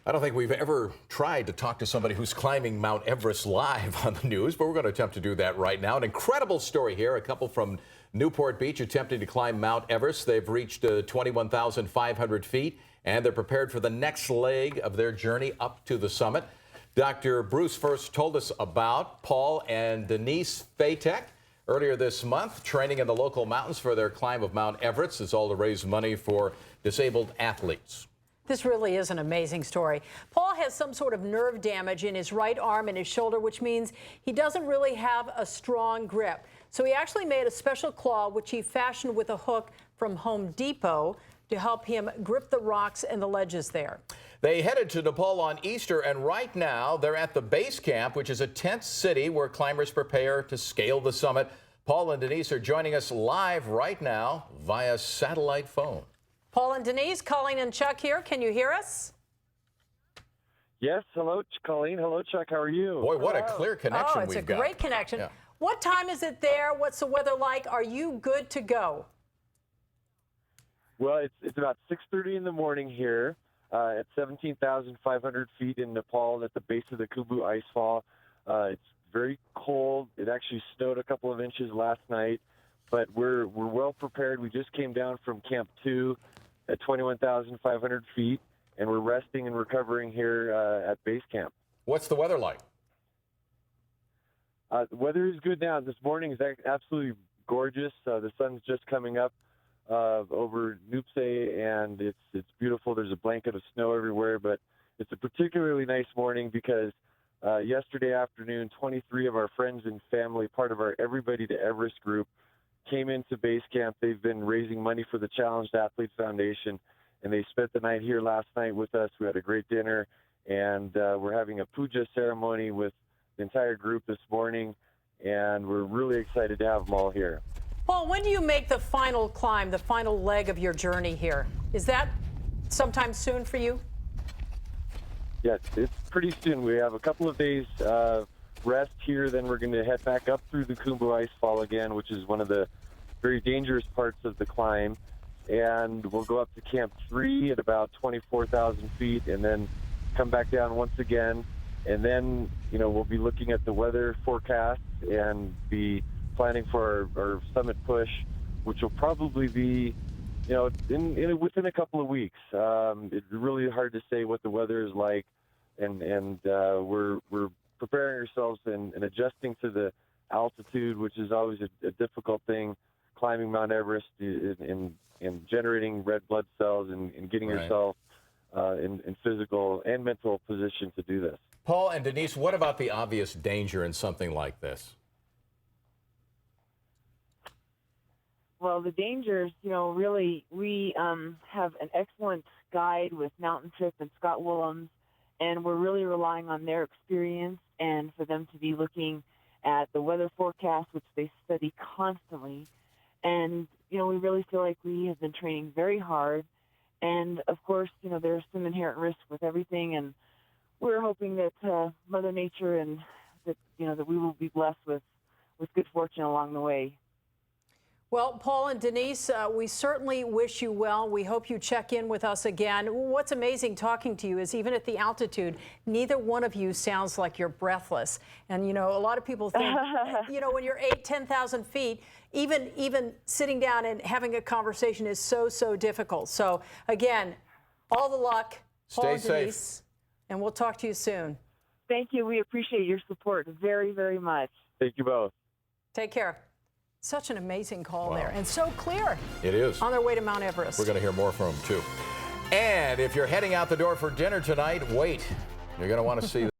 I don't think we've ever tried to talk to somebody who's climbing Mount Everest live on the news, but we're going to attempt to do that right now. An incredible story here. A couple from Newport Beach attempting to climb Mount Everest. They've reached 21,500 feet, and they're prepared for the next leg of their journey up to the summit. Dr. Bruce first told us about Paul and Denise Fejtek. Earlier this month, training in the local mountains for their climb of Mount Everest. It's all to raise money for disabled athletes. This really is an amazing story. Paul has some sort of nerve damage in his right arm and his shoulder, which means he doesn't really have a strong grip. So he actually made a special claw, which he fashioned with a hook from Home Depot to help him grip the rocks and the ledges there. They headed to Nepal on Easter, and right now they're at the base camp, which is a tent city where climbers prepare to scale the summit. Paul and Denise are joining us live right now via satellite phone. Paul and Denise, Colleen and Chuck here. Can you hear us? Yes. Hello, Colleen. Hello, Chuck. How are you? Boy, what a clear connection we've got. Oh, it's a great connection. Yeah. What time is it there? What's the weather like? Are you good to go? Well, it's about 6:30 in the morning here at 17,500 feet in Nepal at the base of the Khumbu Icefall. It's very cold. It actually snowed a couple of inches last night, but we're well prepared. We just came down from Camp 2 at 21,500 feet, and we're resting and recovering here at base camp. What's the weather like? The weather is good now. This morning is absolutely gorgeous. The sun's just coming up over Nuptse, and it's beautiful. There's a blanket of snow everywhere, but it's a particularly nice morning because yesterday afternoon, 23 of our friends and family, part of our Everybody to Everest group, came into base camp. They've been raising money for the Challenged Athletes Foundation, and they spent the night here last night with us. We had a great dinner, and we're having a puja ceremony with the entire group this morning, and we're really excited to have them all here. Paul, when do you make the final climb, the final leg of your journey here? Is that sometime soon for you? Yes, it's pretty soon. We have a couple of days rest here, then we're going to head back up through the Khumbu Icefall again, which is one of the very dangerous parts of the climb, and we'll go up to Camp 3 at about 24,000 feet and then come back down once again, and then we'll be looking at the weather forecast and be planning for our summit push, which will probably be within a couple of weeks. It's really hard to say what the weather is like, and we're preparing ourselves and adjusting to the altitude, which is always a difficult thing, climbing Mount Everest and generating red blood cells and getting yourself in physical and mental position to do this. Paul and Denise, what about the obvious danger in something like this? Well, the dangers, really, we have an excellent guide with Mountain Trip and Scott Willems, and we're really relying on their experience and for them to be looking at the weather forecast, which they study constantly. And, we really feel like we have been training very hard. And, of course, there's some inherent risk with everything, and we're hoping that Mother Nature and that we will be blessed with good fortune along the way. Well, Paul and Denise, we certainly wish you well. We hope you check in with us again. What's amazing talking to you is even at the altitude, neither one of you sounds like you're breathless. And, a lot of people think, when you're 10,000 feet, even sitting down and having a conversation is so difficult. So, again, all the luck, Paul and Denise, and we'll talk to you soon. Thank you. We appreciate your support very, very much. Thank you both. Take care. Such an amazing call there, and so clear. It is. On their way to Mount Everest. We're going to hear more from them, too. And if you're heading out the door for dinner tonight, wait. You're going to want to see